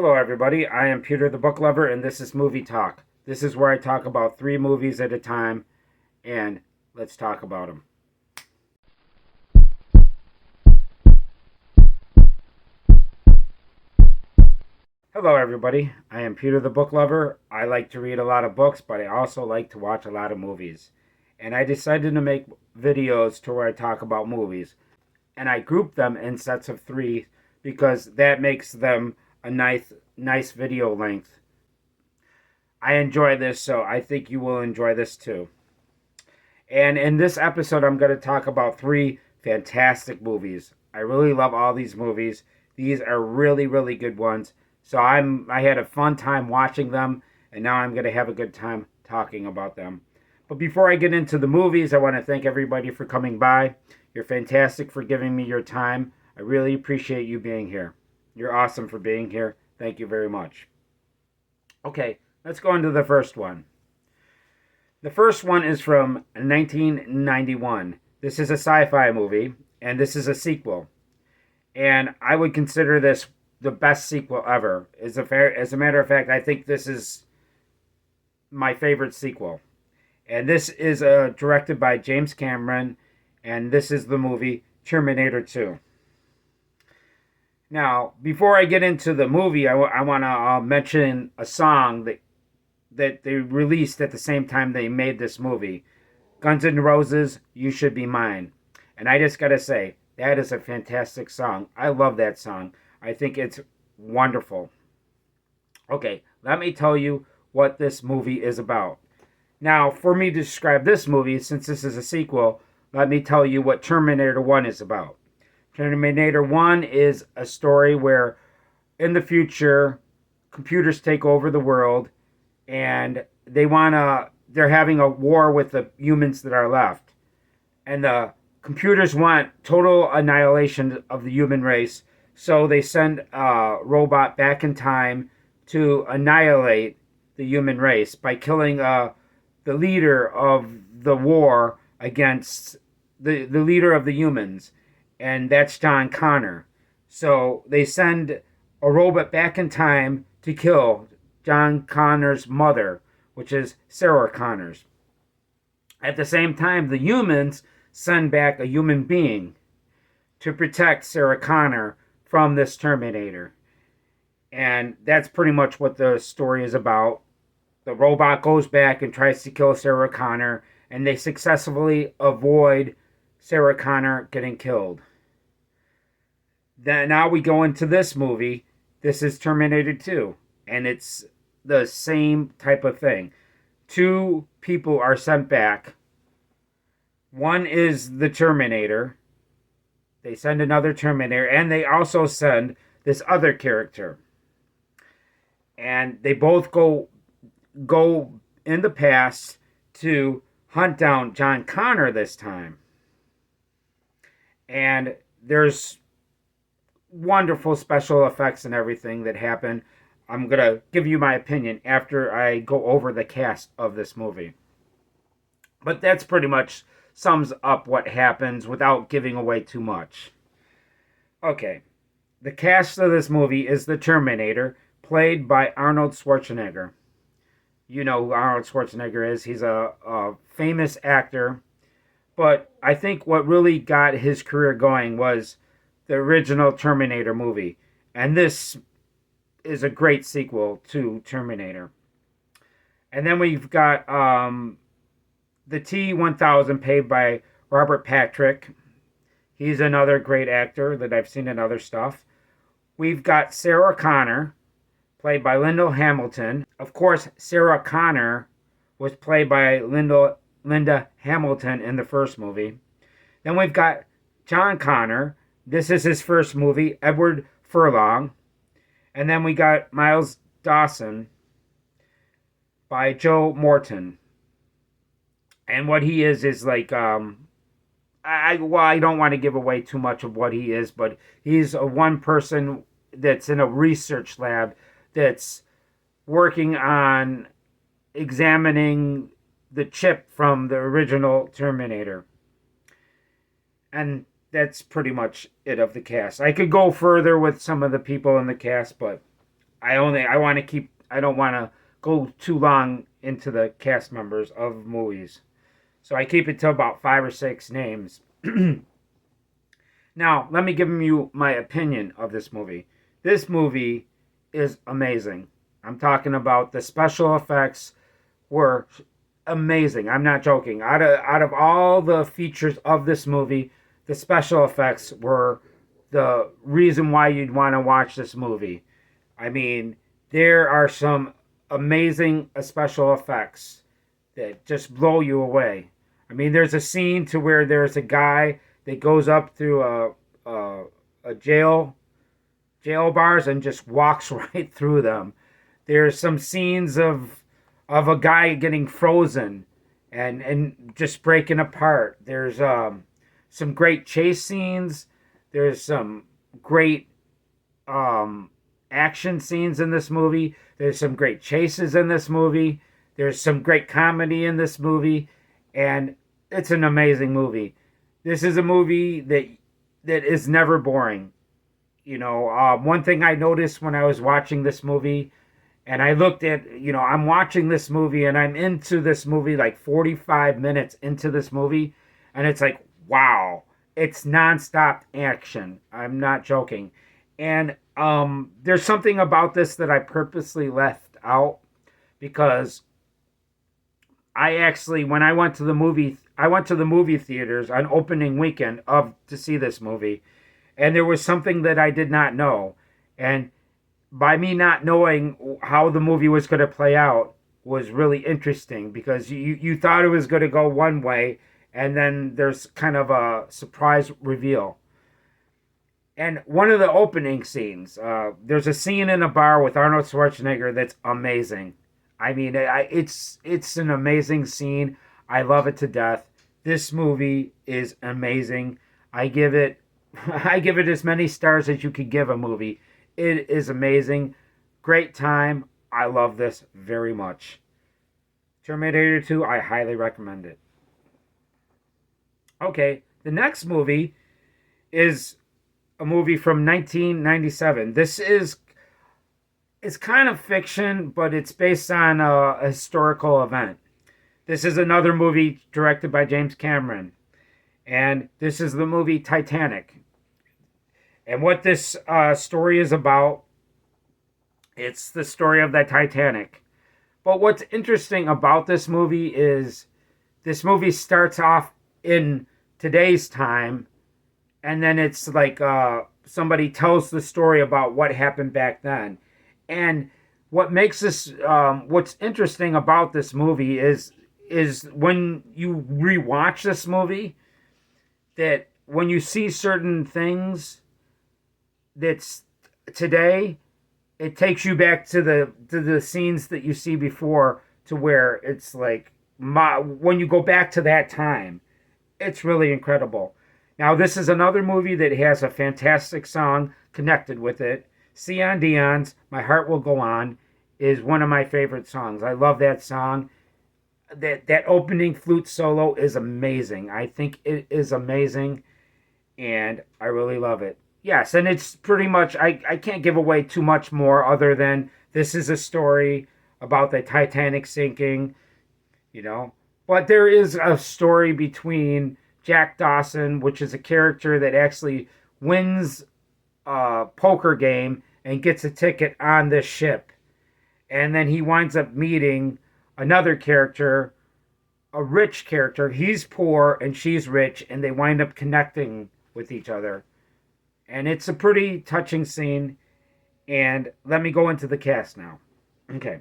Hello, everybody. I am Peter the Book Lover, and this is Movie Talk. This is where I talk about 3 movies at a time, and let's talk about them. Hello, everybody. I am Peter the Book Lover. I like to read a lot of books, but I also like to watch a lot of movies. And I decided to make videos to where I talk about movies. And I group them in sets of 3 because that makes them a nice video length. I enjoy this, so I think you will enjoy this too. And in this episode, I'm going to talk about 3 fantastic movies. I really love all these movies. These are really good ones. So I had a fun time watching them, and now I'm going to have a good time talking about them. But before I get into the movies, I want to thank everybody for coming by. You're fantastic for giving me your time. I really appreciate you being here. You're awesome for being here. Thank you very much. Okay, let's go into the first one. The first one is from 1991. This is a sci-fi movie, and this is a sequel. And I would consider this the best sequel ever. As a matter of fact, I think this is my favorite sequel. And this is directed by James Cameron, and this is the movie Terminator 2. Now, before I get into the movie, I want to mention a song that they released at the same time they made this movie. Guns N' Roses, You Should Be Mine. And I just got to say, that is a fantastic song. I love that song. I think it's wonderful. Okay, let me tell you what this movie is about. Now, for me to describe this movie, since this is a sequel, let me tell you what Terminator 1 is about. Terminator 1 is a story where in the future, computers take over the world and they're having a war with the humans that are left. And the computers want total annihilation of the human race, so they send a robot back in time to annihilate the human race by killing the leader of the war against the leader of the humans, and that's John Connor. So they send a robot back in time to kill John Connor's mother, which is Sarah Connor's. At the same time, the humans send back a human being to protect Sarah Connor from this Terminator. And that's pretty much what the story is about. The robot goes back and tries to kill Sarah Connor, and they successfully avoid Sarah Connor getting killed. Then now we go into this movie. This is Terminator 2, and it's the same type of thing. 2 people are sent back. One is the Terminator. They send another Terminator, and they also send this other character. And they both go in the past to hunt down John Connor this time. And there's wonderful special effects and everything that happen. I'm going to give you my opinion after I go over the cast of this movie. But that's pretty much sums up what happens without giving away too much. Okay, the cast of this movie is the Terminator, played by Arnold Schwarzenegger. You know who Arnold Schwarzenegger is. He's a famous actor. But I think what really got his career going was the original Terminator movie. And this is a great sequel to Terminator. And then we've got the T-1000, played by Robert Patrick. He's another great actor that I've seen in other stuff. We've got Sarah Connor, played by Linda Hamilton. Of course, Sarah Connor was played by Linda Hamilton in the first movie. Then we've got John Connor. This is his first movie, Edward Furlong. And then we got Miles Dawson by Joe Morton. And what he is like, I don't want to give away too much of what he is, but he's a one person that's in a research lab that's working on examining the chip from the original Terminator. And that's pretty much it of the cast. I could go further with some of the people in the cast, but I want to keep. I don't want to go too long into the cast members of movies, so I keep it to about 5 or 6 names. Now, let me give you my opinion of this movie. This movie is amazing. I'm talking about the special effects were amazing. I'm not joking. Out of all the features of this movie, the special effects were the reason why you'd want to watch this movie. I mean, there are some amazing special effects that just blow you away. I mean, there's a scene to where there's a guy that goes up through a jail bars and just walks right through them. There's some scenes of a guy getting frozen and just breaking apart. There's some great chase scenes. There's some great um, action scenes in this movie. There's some great chases in this movie. There's some great comedy in this movie, and it's an amazing movie. This is a movie that is never boring. One thing I noticed when I was watching this movie, and I looked at, I'm watching this movie and I'm into this movie like 45 minutes into this movie, and it's like, wow, it's nonstop action. I'm not joking. And there's something about this that I purposely left out because I actually, when I went to the movie theaters on opening weekend of to see this movie, and there was something that I did not know, and by me not knowing how the movie was going to play out was really interesting because you thought it was going to go one way, and then there's kind of a surprise reveal. And one of the opening scenes, there's a scene in a bar with Arnold Schwarzenegger that's amazing. I mean, it's an amazing scene. I love it to death. This movie is amazing. I give it I give it as many stars as you could give a movie. It is amazing. Great time. I love this very much. Terminator 2, I highly recommend it. Okay, the next movie is a movie from 1997. This is it's kind of fiction, but it's based on a historical event. This is another movie directed by James Cameron, and this is the movie Titanic. And what this story is about, it's the story of the Titanic. But what's interesting about this movie starts off in today's time, and then it's like somebody tells the story about what happened back then. And what's interesting about this movie is when you rewatch this movie, that when you see certain things that's today, it takes you back to the scenes that you see before, to where it's like when you go back to that time, it's really incredible. Now, this is another movie that has a fantastic song connected with it. Celine Dion's "My Heart Will Go On" is one of my favorite songs. I love that song. That opening flute solo is amazing. I think it is amazing, and I really love it. Yes, and it's pretty much, I can't give away too much more other than this is a story about the Titanic sinking, you know. But there is a story between Jack Dawson, which is a character that actually wins a poker game and gets a ticket on this ship. And then he winds up meeting another character, a rich character. He's poor and she's rich, and they wind up connecting with each other. And it's a pretty touching scene. And let me go into the cast now. Okay.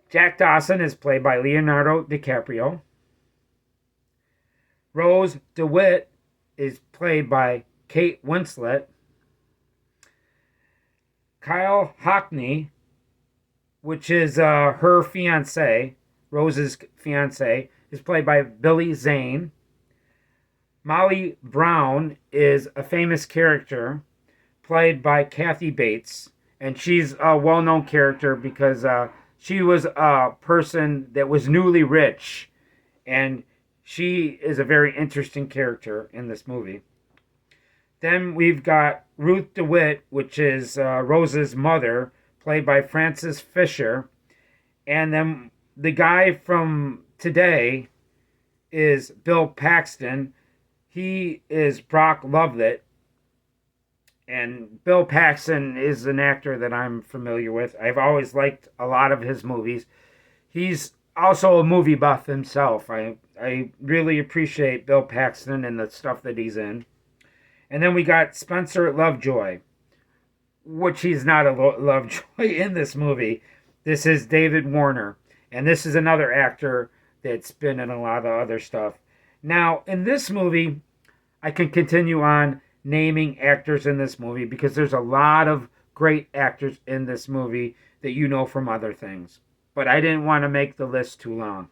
Jack Dawson is played by Leonardo DiCaprio. Rose DeWitt is played by Kate Winslet. Kyle Hockney, which is her fiance, Rose's fiance, is played by Billy Zane. Molly Brown is a famous character played by Kathy Bates, and she's a well-known character because she was a person that was newly rich, and she is a very interesting character in this movie. Then we've got Ruth DeWitt, which is Rose's mother, played by Frances Fisher. And then the guy from today is Bill Paxton. He is Brock Lovett. And Bill Paxton is an actor that I'm familiar with. I've always liked a lot of his movies. He's also a movie buff himself. I really appreciate Bill Paxton and the stuff that he's in. And then we got Spencer Lovejoy, which he's not a Lovejoy in this movie. This is David Warner. And this is another actor that's been in a lot of other stuff. Now, in this movie, I can continue on naming actors in this movie because there's a lot of great actors in this movie that you know from other things. But I didn't want to make the list too long.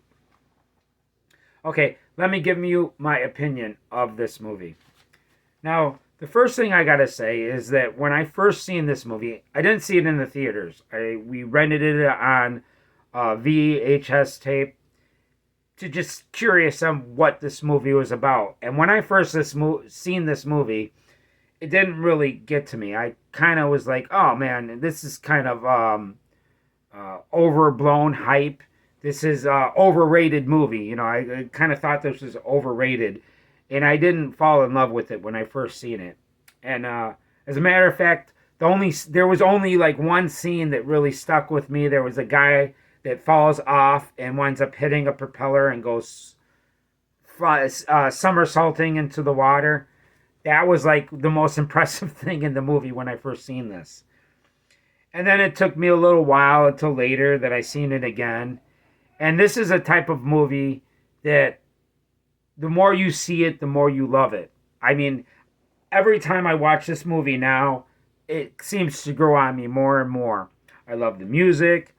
Okay, let me give you my opinion of this movie. Now, the first thing I gotta say is that when I first seen this movie, I didn't see it in the theaters. We rented it on VHS tape to just curious on what this movie was about. And when I first seen this movie, it didn't really get to me. I kind of was like, oh man, this is kind of overblown hype. This is overrated movie. You know, I kind of thought this was overrated. And I didn't fall in love with it when I first seen it. And as a matter of fact, there was only like one scene that really stuck with me. There was a guy that falls off and winds up hitting a propeller and goes somersaulting into the water. That was like the most impressive thing in the movie when I first seen this. And then it took me a little while until later that I seen it again. And this is a type of movie that the more you see it, the more you love it. I mean, every time I watch this movie now, it seems to grow on me more and more. I love the music.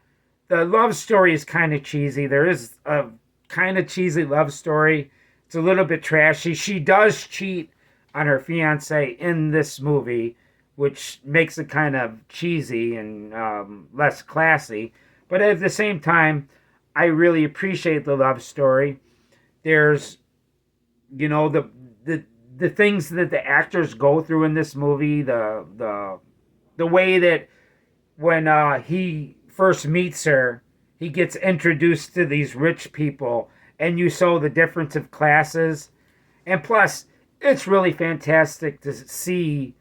The love story is kind of cheesy. There is a kind of cheesy love story. It's a little bit trashy. She does cheat on her fiance in this movie, which makes it kind of cheesy and less classy. But at the same time, I really appreciate the love story. There's, you know, the things that the actors go through in this movie, the way that when he first meets her, he gets introduced to these rich people, and you saw the difference of classes. And plus, it's really fantastic to see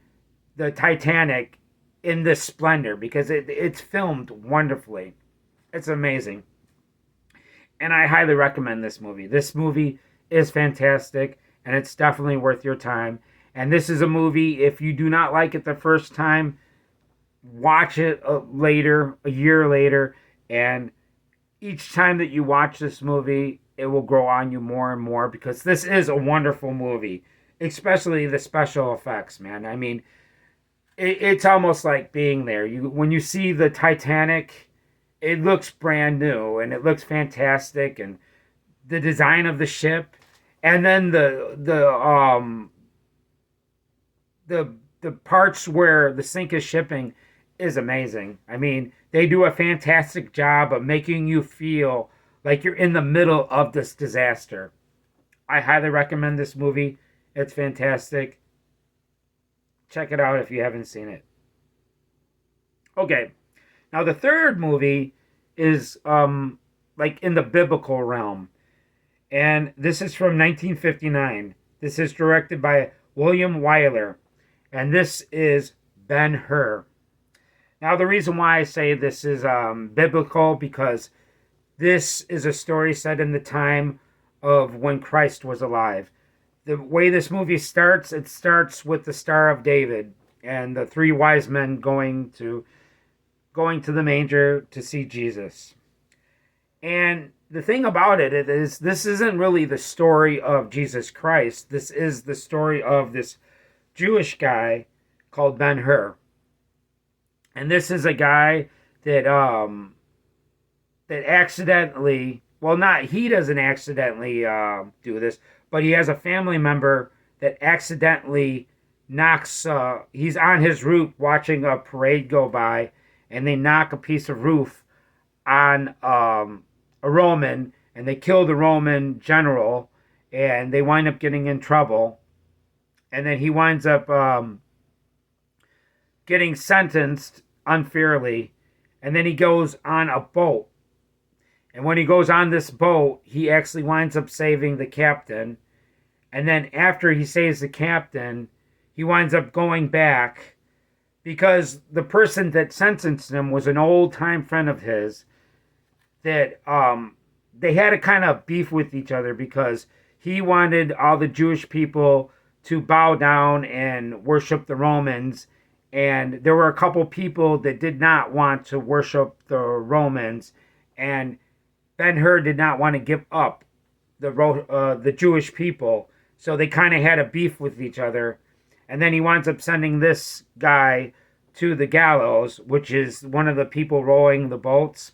the Titanic in this splendor because it's filmed wonderfully. It's amazing. And I highly recommend this movie. This movie is fantastic, and it's definitely worth your time. And this is a movie, if you do not like it the first time, watch it later, a year later, and each time that you watch this movie, it will grow on you more and more because this is a wonderful movie, especially the special effects, man. I mean, it's almost like being there. When you see the Titanic, it looks brand new and it looks fantastic, and the design of the ship, and then the parts where the sink is shipping is amazing. I mean, they do a fantastic job of making you feel like you're in the middle of this disaster. I highly recommend this movie. It's fantastic. Check it out if you haven't seen it. Okay. Now the third movie is like in the biblical realm. And this is from 1959. This is directed by William Wyler. And this is Ben-Hur. Now, the reason why I say this is biblical, because this is a story set in the time of when Christ was alive. The way this movie starts, it starts with the Star of David and the three wise men going to the manger to see Jesus. And the thing about it is this isn't really the story of Jesus Christ. This is the story of this Jewish guy called Ben-Hur. And this is a guy that that accidentally, well, not he doesn't accidentally do this, but he has a family member that accidentally knocks. He's on his roof watching a parade go by, and they knock a piece of roof on a Roman, and they kill the Roman general, and they wind up getting in trouble. and then he winds up getting sentenced unfairly, and then he goes on a boat. And when he goes on this boat, he actually winds up saving the captain. And then after he saves the captain, he winds up going back because the person that sentenced him was an old time friend of his that they had a kind of beef with each other because he wanted all the Jewish people to bow down and worship the Romans, and there were a couple people that did not want to worship the Romans, and Ben-Hur did not want to give up the Jewish people, so they kind of had a beef with each other, and then he winds up sending this guy to the gallows, which is one of the people rowing the boats.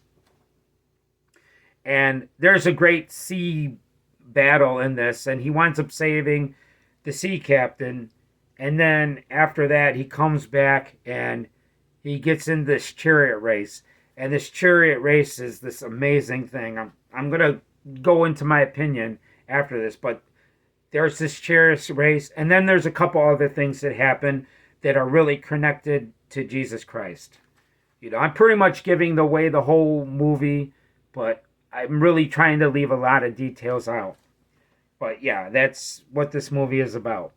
And there's a great sea battle in this, and he winds up saving the sea captain. And then after that, he comes back and he gets in this chariot race. And this chariot race is this amazing thing. I'm going to go into my opinion after this, but there's this chariot race, and then there's a couple other things that happen that are really connected to Jesus Christ. You know, I'm pretty much giving away the whole movie, but I'm really trying to leave a lot of details out. But yeah, that's what this movie is about.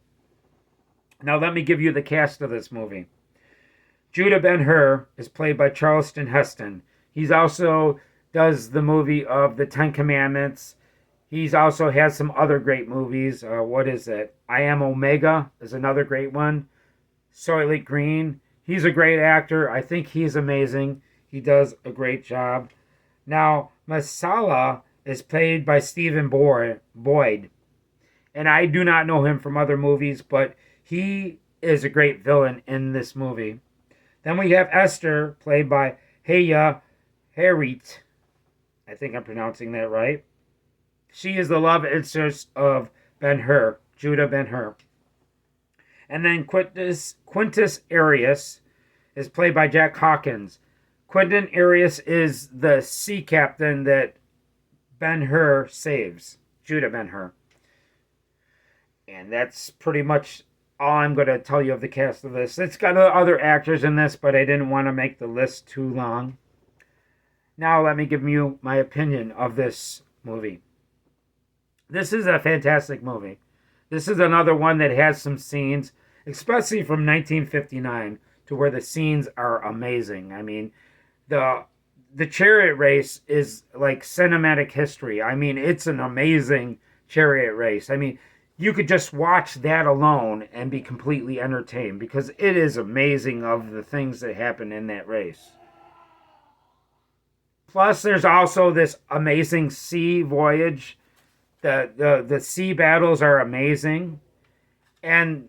Now let me give you the cast of this movie. Judah Ben-Hur is played by Charleston Heston. He's also does the movie of the Ten Commandments. He's also has some other great movies. What is it? I Am Omega is another great one. Soylent Green. He's a great actor. I think he's amazing. He does a great job. Now, Masala is played by Stephen Boyd. And I do not know him from other movies, but he is a great villain in this movie. Then we have Esther, played by Heya Harit. I think I'm pronouncing that right. She is the love interest of Ben-Hur, Judah Ben-Hur. And then Quintus Arius is played by Jack Hawkins. Quentin Arius is the sea captain that Ben-Hur saves, Judah Ben-Hur. And that's pretty much all I'm going to tell you of the cast of this. It's got other actors in this, but I didn't want to make the list too long. Now let me give you my opinion of this movie. This is a fantastic movie. This is another one that has some scenes, especially from 1959, to where the scenes are amazing. I mean, the chariot race is like cinematic history. I mean, it's an amazing chariot race. I mean, you could just watch that alone and be completely entertained because it is amazing of the things that happen in that race. Plus, there's also this amazing sea voyage. The sea battles are amazing. And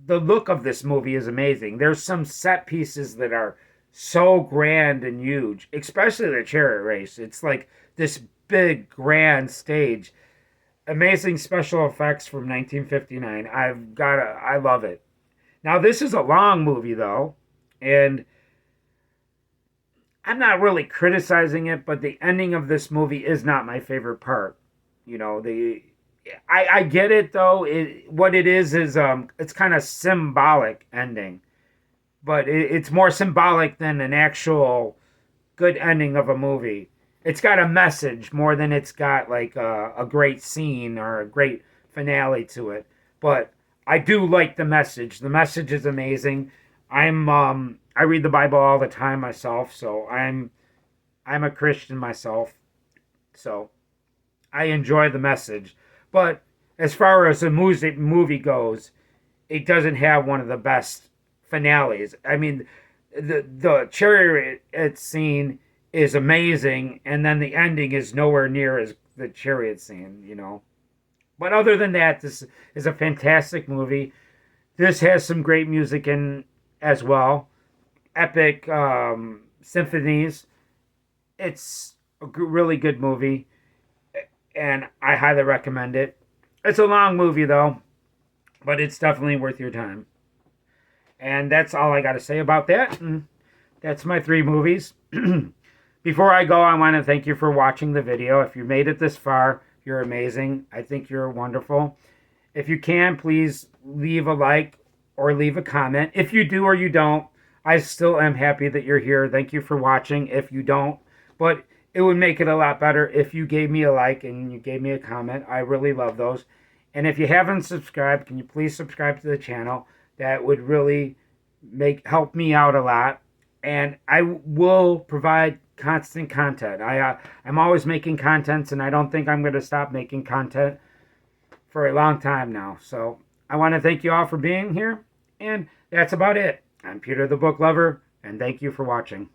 the look of this movie is amazing. There's some set pieces that are so grand and huge, especially the chariot race. It's like this big, grand stage. Amazing special effects from 1959. I love it. Now, this is a long movie, though, and I'm not really criticizing it, but the ending of this movie is not my favorite part. You know, I get it though. What it is it's kind of symbolic ending, but it's more symbolic than an actual good ending of a movie. It's got a message more than it's got like a great scene or a great finale to it. But I do like the message. The message is amazing. I read the Bible all the time myself, so I'm a Christian myself, so I enjoy the message. But as far as the movie goes, it doesn't have one of the best finales. I mean, the chariot scene is amazing, and then the ending is nowhere near as the chariot scene, you know. But other than that, this is a fantastic movie. This has some great music in as well. Epic symphonies. It's a really good movie, and I highly recommend it. It's a long movie, though, but it's definitely worth your time. And that's all I got to say about that. And that's my 3 movies. Before I go, I want to thank you for watching the video. If you made it this far, you're amazing. I think you're wonderful. If you can, please leave a like or leave a comment. If you do or you don't, I still am happy that you're here. Thank you for watching. If you don't, but it would make it a lot better if you gave me a like and you gave me a comment. I really love those. And if you haven't subscribed, can you please subscribe to the channel? That would really help me out a lot. And I will provide constant content. I'm always making contents, and I don't think I'm going to stop making content for a long time now. So I want to thank you all for being here, and that's about it. I'm Peter the Book Lover, and thank you for watching.